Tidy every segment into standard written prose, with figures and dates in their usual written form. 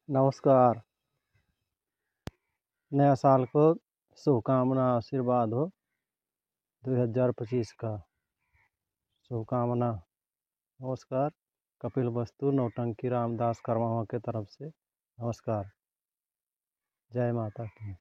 नमस्कार। नया साल को शुभकामना आशीर्वाद हो 2025 का शुभकामना। नमस्कार। कपिल वस्तु नौटंकी रामदास कर्मा के तरफ से नमस्कार। जय माता की।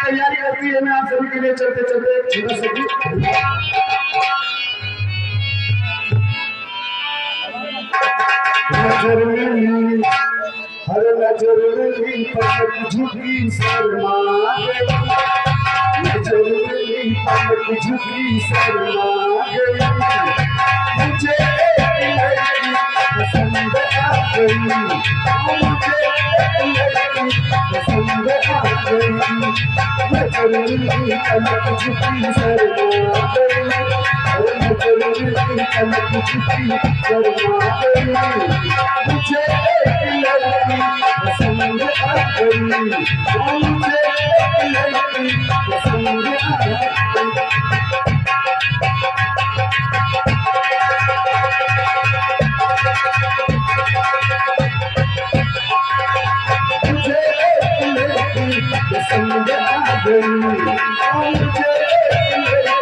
तैयारी करती है। मैं आप सभी के लिए चलते चलते हर नजर में पलक झुकी शर्मा नजर में पलक झुकी शर्मा मुझे पसंद आ गई, मुझे पसंद आ गई, नजर में पलक झुकी शर्मा नजर में पलक झुकी शर्मा मुझे लड़की पसंद आ गई, मुझे लड़की पसंद आ गई। पसंद आ गई,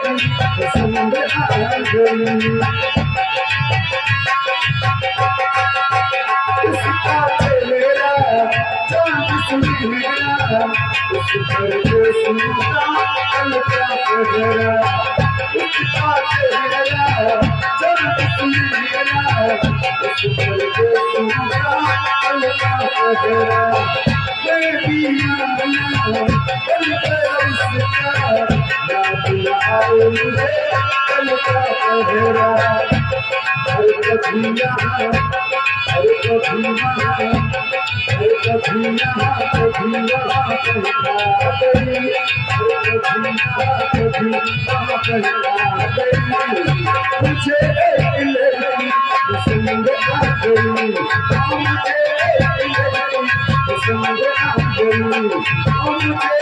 मुझे पसंद आ गई। उसका चेहरा चांद सी मेरा, उस पर जो सुनता हल्का चेहरा। उसका चेहरा चांद सी मेरा, उस पर जो सुनता हल्का चेहरा। मुझे